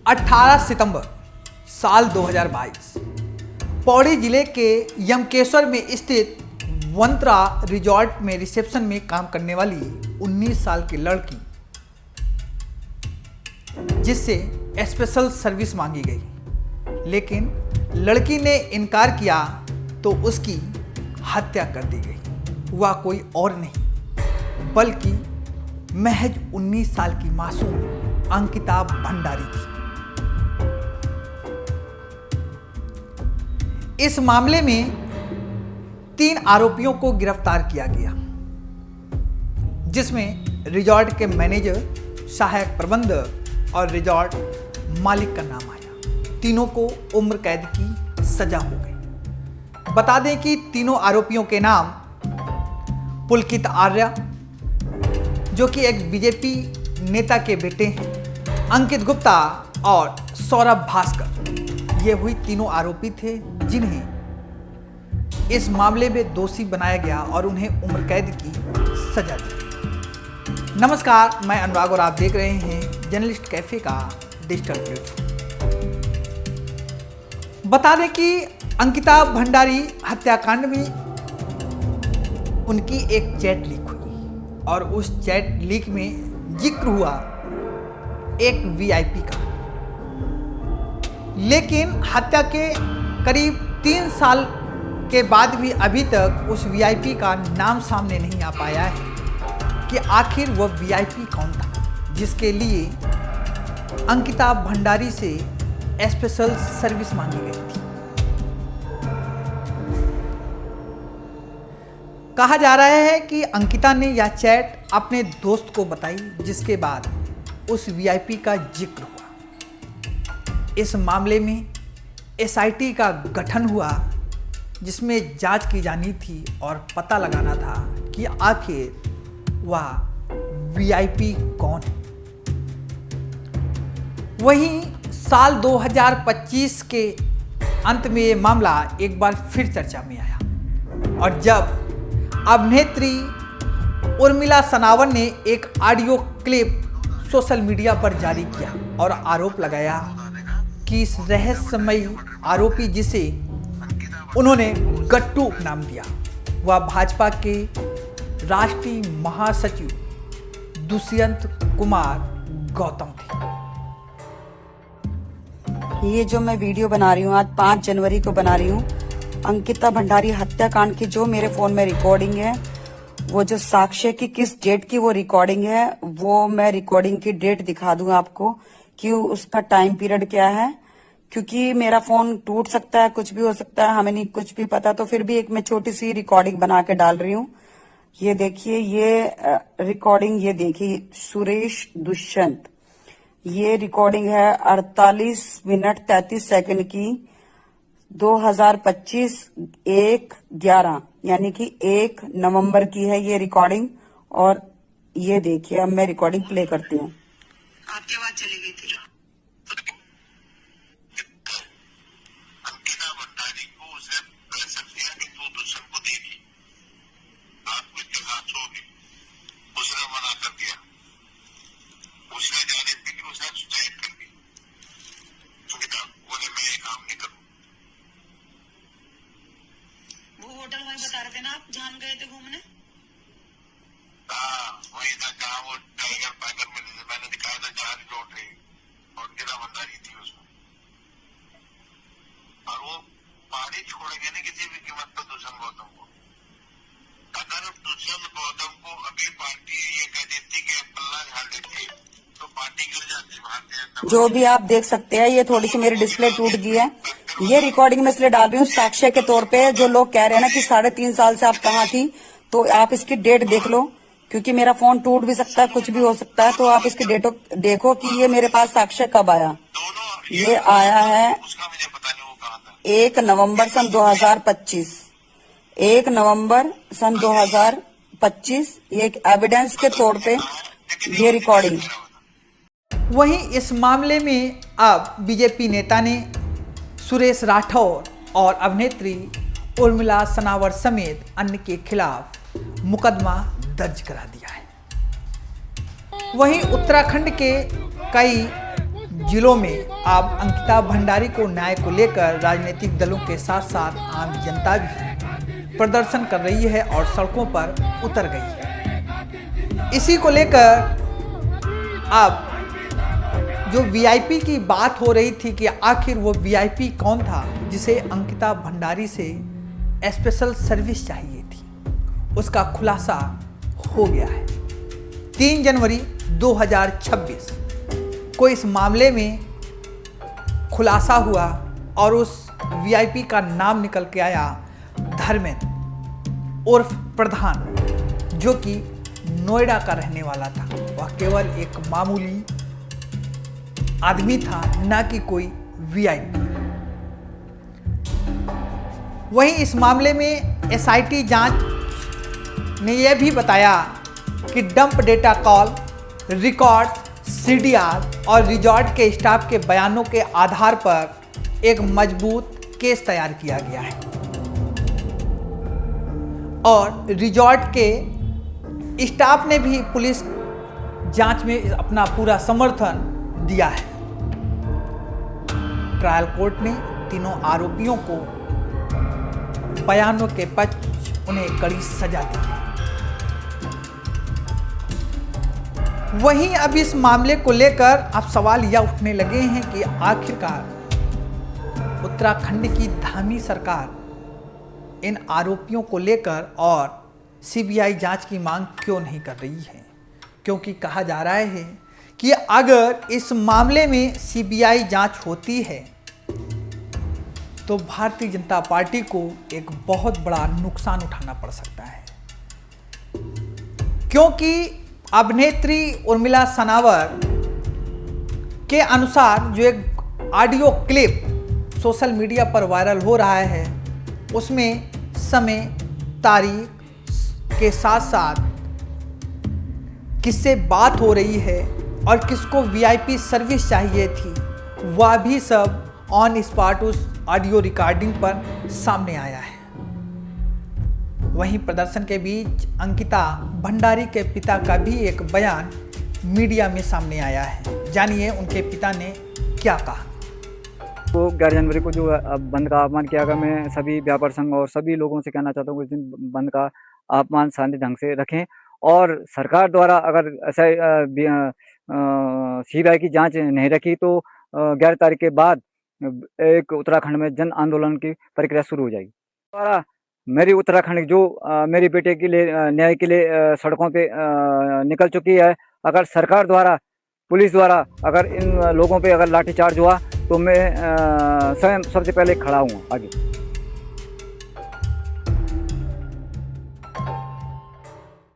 18 सितंबर साल 2022 पौड़ी जिले के यमकेश्वर में स्थित वंत्रा रिजॉर्ट में रिसेप्शन में काम करने वाली 19 साल की लड़की जिससे स्पेशल सर्विस मांगी गई, लेकिन लड़की ने इनकार किया तो उसकी हत्या कर दी गई। वह कोई और नहीं बल्कि महज 19 साल की मासूम अंकिता भंडारी थी। इस मामले में 3 आरोपियों को गिरफ्तार किया गया, जिसमें रिजॉर्ट के मैनेजर, सहायक प्रबंधक और रिजॉर्ट मालिक का नाम आया। तीनों को उम्र कैद की सजा हो गई। बता दें कि तीनों आरोपियों के नाम पुलकित आर्या, जो कि एक बीजेपी नेता के बेटे हैं, अंकित गुप्ता और सौरभ भास्कर, ये हुई तीनों आरोपी थे जिन्हें इस मामले में दोषी बनाया गया और उन्हें उम्र कैद की सजा दी। नमस्कार, मैं अनुराग और आप देख रहे हैं जर्नलिस्ट कैफे का डिजिटल प्लेटफॉर्म। बता दें कि अंकिता भंडारी हत्याकांड में उनकी एक चैट लीक हुई और उस चैट लीक में जिक्र हुआ एक वीआईपी का, लेकिन हत्या के करीब 3 साल के बाद भी अभी तक उस वीआईपी का नाम सामने नहीं आ पाया है कि आखिर वह वीआईपी कौन था जिसके लिए अंकिता भंडारी से स्पेशल सर्विस मांगी गई थी। कहा जा रहा है कि अंकिता ने यह चैट अपने दोस्त को बताई, जिसके बाद उस वीआईपी का जिक्र हुआ। इस मामले में एसआईटी का गठन हुआ, जिसमें जांच की जानी थी और पता लगाना था कि आखिर वह वीआईपी कौन है। वहीं साल 2025 के अंत में ये मामला एक बार फिर चर्चा में आया और जब अभिनेत्री उर्मिला सनावर ने एक ऑडियो क्लिप सोशल मीडिया पर जारी किया और आरोप लगाया कि इस रहस्यमयी आरोपी, जिसे उन्होंने गट्टू उपनाम दिया, वह भाजपा के राष्ट्रीय महासचिव दुष्यंत कुमार गौतम थे। ये जो मैं वीडियो बना रही हूँ, आज 5 जनवरी को बना रही हूँ, अंकिता भंडारी हत्याकांड की जो मेरे फोन में रिकॉर्डिंग है, वो जो साक्ष्य की किस डेट की वो रिकॉर्डिंग है, वो मैं रिकॉर्डिंग की डेट दिखा दूंगा आपको कि उसका टाइम पीरियड क्या है, क्योंकि मेरा फोन टूट सकता है, कुछ भी हो सकता है, हमें नहीं कुछ भी पता। तो फिर भी एक मैं छोटी सी रिकॉर्डिंग बना के डाल रही हूँ। ये देखिए, ये रिकॉर्डिंग, ये देखिए, सुरेश दुष्यंत, ये रिकॉर्डिंग है 48 मिनट 33 सेकंड की, 2025 1/11 यानी कि 1 नवंबर की है ये रिकॉर्डिंग। और ये देखिए, अब मैं रिकॉर्डिंग प्ले करती हूँ। आपकी आवाज चली गई थी। अंकिता भंडारी को उसने प्रेशर किया कि तू दुष्यंत को देगी, रात को इसके साथ सोगी, उसने मना कर दिया। उसने जाने थी कि उसने सुसाइड कर दी। अंकिता बोले मैं ये काम नहीं करूँ। वो होटल वहीं बता रहे थे ना आप, जहाँ गए थे घूमने? हाँ, वही था जहाँ वो टाइगर पैगर में मैंने दिखाया था, जहाँ रिजॉर्ट है, और अंकिता भंडारी थी उसमें। और वो पहाड़ी छोड़ेंगे नहीं किसी भी कीमत पर दुष्यंत गौतम को। अगर दुष्यंत गौतम को अभी पार्टी ये कह देती कि पल्ला झाड़ देती तो पार्टी गिर जाती भारतीय जनता। जो भी आप देख सकते हैं, ये थोड़ी सी मेरी डिस्प्ले टूट गई है। ये रिकॉर्डिंग में इसलिए डाल रही हूँ साक्ष्य के तौर पे। जो लोग कह रहे हैं ना कि 3.5 साल से आप कहाँ थी, तो आप इसकी डेट देख लो, क्योंकि मेरा फोन टूट भी सकता है, कुछ भी हो सकता है। तो आप इसकी डेट देखो कि ये मेरे पास साक्ष्य कब आया। ये आया है 1 नवंबर सन 2025, 1 नवंबर सन 2025, एक एविडेंस के तौर पे ये रिकॉर्डिंग। वहीं इस मामले में अब बीजेपी नेता ने सुरेश राठौर और अभिनेत्री उर्मिला सनावर समेत अन्य के खिलाफ मुकदमा दर्ज करा दिया है। वहीं उत्तराखंड के कई जिलों में अब अंकिता भंडारी को न्याय को लेकर राजनीतिक दलों के साथ साथ आम जनता भी प्रदर्शन कर रही है और सड़कों पर उतर गई है। इसी को लेकर अब जो वीआईपी की बात हो रही थी कि आखिर वो वीआईपी कौन था जिसे अंकिता भंडारी से स्पेशल सर्विस चाहिए थी, उसका खुलासा हो गया है। 3 जनवरी 2026 को इस मामले में खुलासा हुआ और उस वीआईपी का नाम निकल के आया धर्मेंद्र उर्फ प्रधान, जो कि नोएडा का रहने वाला था। वह केवल एक मामूली आदमी था, ना कि कोई वीआईपी। वहीं इस मामले में एसआईटी जांच ने यह भी बताया कि dump data call record, CDR और रिजॉर्ट के स्टाफ के बयानों के आधार पर एक मजबूत केस तैयार किया गया है और रिजॉर्ट के स्टाफ ने भी पुलिस जांच में अपना पूरा समर्थन दिया है। ट्रायल कोर्ट ने तीनों आरोपियों को बयानों के पक्ष उन्हें कड़ी सजा दी है। वहीं अब इस मामले को लेकर अब सवाल यह उठने लगे हैं कि आखिरकार उत्तराखंड की धामी सरकार इन आरोपियों को लेकर और सीबीआई जांच की मांग क्यों नहीं कर रही है, क्योंकि कहा जा रहा है कि अगर इस मामले में सीबीआई जांच होती है तो भारतीय जनता पार्टी को एक बहुत बड़ा नुकसान उठाना पड़ सकता है, क्योंकि अभिनेत्री उर्मिला सनावर के अनुसार जो एक ऑडियो क्लिप सोशल मीडिया पर वायरल हो रहा है, उसमें समय तारीख के साथ साथ किससे बात हो रही है और किसको वीआईपी सर्विस चाहिए थी, वह भी सब ऑन स्पॉट उस ऑडियो रिकॉर्डिंग पर सामने आया है। वहीं प्रदर्शन के बीच अंकिता भंडारी के पिता का भी एक बयान मीडिया में सामने आया है। जानिए उनके पिता ने क्या कहा। तो 11 जनवरी को जो बंद का आह्वान किया गया, मैं सभी व्यापार संघ और सभी लोगों से कहना चाहता हूँ कि इस दिन बंद का आह्वान शांति ढंग से रखें और सरकार द्वारा अगर ऐसा सीबीआई की जांच नहीं रखी तो 11 तारीख के बाद एक उत्तराखंड में जन आंदोलन की प्रक्रिया शुरू हो जाएगी। द्वारा मेरी उत्तराखंड जो मेरी बेटे के लिए न्याय के लिए सड़कों पे निकल चुकी है, अगर सरकार द्वारा पुलिस द्वारा अगर इन लोगों पे अगर लाठीचार्ज हुआ तो मैं स्वयं सबसे पहले खड़ा हूँ आगे।